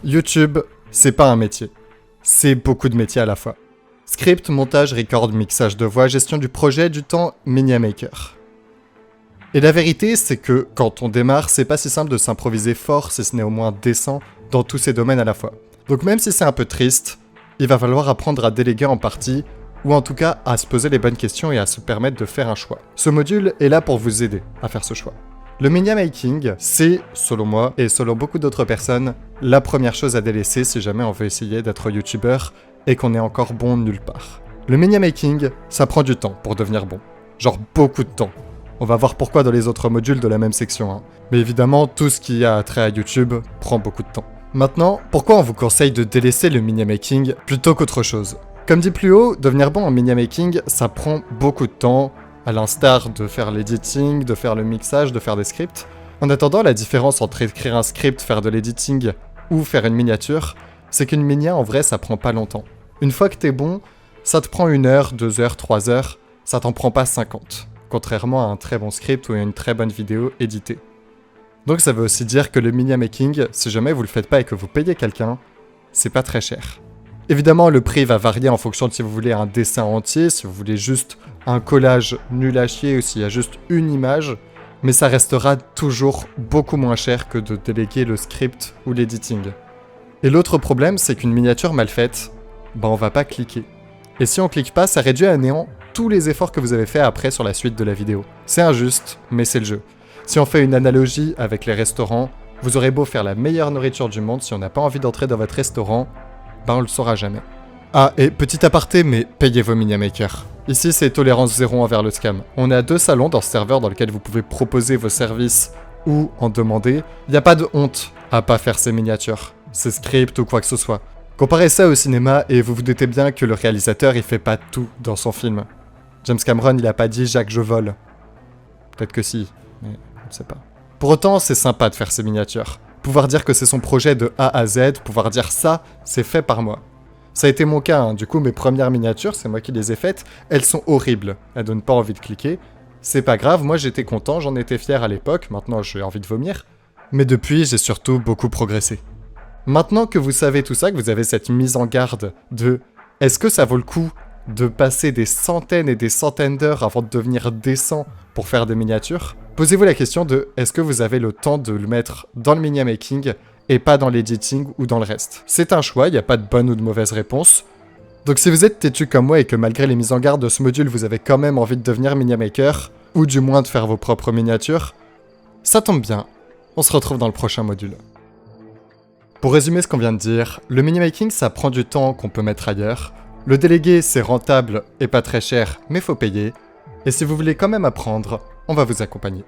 YouTube, c'est pas un métier. C'est beaucoup de métiers à la fois. Script, montage, record, mixage de voix, gestion du projet, du temps, Media Maker. Et la vérité, c'est que quand on démarre, c'est pas si simple de s'improviser fort si ce n'est au moins décent dans tous ces domaines à la fois. Donc même si c'est un peu triste, il va falloir apprendre à déléguer en partie, ou en tout cas à se poser les bonnes questions et à se permettre de faire un choix. Ce module est là pour vous aider à faire ce choix. Le media making, c'est, selon moi et selon beaucoup d'autres personnes, la première chose à délaisser si jamais on veut essayer d'être youtubeur et qu'on est encore bon nulle part. Le media making, ça prend du temps pour devenir bon. Genre beaucoup de temps. On va voir pourquoi dans les autres modules de la même section, hein. Mais évidemment, tout ce qui a trait à YouTube prend beaucoup de temps. Maintenant, pourquoi on vous conseille de délaisser le media making plutôt qu'autre chose ? Comme dit plus haut, devenir bon en media making, ça prend beaucoup de temps, à l'instar de faire l'editing, de faire le mixage, de faire des scripts. En attendant, la différence entre écrire un script, faire de l'editing ou faire une miniature, c'est qu'une minia, en vrai, ça prend pas longtemps. Une fois que t'es bon, ça te prend 1 heure, 2 heures, 3 heures, ça t'en prend pas 50, contrairement à un très bon script ou à une très bonne vidéo éditée. Donc ça veut aussi dire que le media making, si jamais vous le faites pas et que vous payez quelqu'un, c'est pas très cher. Évidemment, le prix va varier en fonction de si vous voulez un dessin entier, si vous voulez juste un collage nul à chier ou s'il y a juste une image, mais ça restera toujours beaucoup moins cher que de déléguer le script ou l'editing. Et l'autre problème, c'est qu'une miniature mal faite, on va pas cliquer. Et si on clique pas, ça réduit à néant tous les efforts que vous avez fait après sur la suite de la vidéo. C'est injuste, mais c'est le jeu. Si on fait une analogie avec les restaurants, vous aurez beau faire la meilleure nourriture du monde, si on n'a pas envie d'entrer dans votre restaurant, on le saura jamais. Ah, et petit aparté, mais payez vos media makers. Ici, c'est tolérance zéro envers le scam. On a 2 salons dans ce serveur dans lequel vous pouvez proposer vos services ou en demander. Il n'y a pas de honte à pas faire ces miniatures, ces scripts ou quoi que ce soit. Comparez ça au cinéma et vous vous doutez bien que le réalisateur, il fait pas tout dans son film. James Cameron, il a pas dit « Jacques, je vole ». Peut-être que si, mais on ne sait pas. Pour autant, c'est sympa de faire ces miniatures. Pouvoir dire que c'est son projet de A à Z, pouvoir dire ça, c'est fait par moi. Ça a été mon cas, hein. Du coup mes premières miniatures, c'est moi qui les ai faites, elles sont horribles, elles donnent pas envie de cliquer. C'est pas grave, moi j'étais content, j'en étais fier à l'époque, maintenant j'ai envie de vomir. Mais depuis, j'ai surtout beaucoup progressé. Maintenant que vous savez tout ça, que vous avez cette mise en garde de est-ce que ça vaut le coup de passer des centaines et des centaines d'heures avant de devenir décent pour faire des miniatures, posez-vous la question de est-ce que vous avez le temps de le mettre dans le media making et pas dans l'editing ou dans le reste. C'est un choix, il n'y a pas de bonne ou de mauvaise réponse. Donc si vous êtes têtu comme moi et que malgré les mises en garde de ce module, vous avez quand même envie de devenir media maker, ou du moins de faire vos propres miniatures, ça tombe bien, on se retrouve dans le prochain module. Pour résumer ce qu'on vient de dire, le media making ça prend du temps qu'on peut mettre ailleurs, le délégué c'est rentable et pas très cher mais faut payer, et si vous voulez quand même apprendre, on va vous accompagner.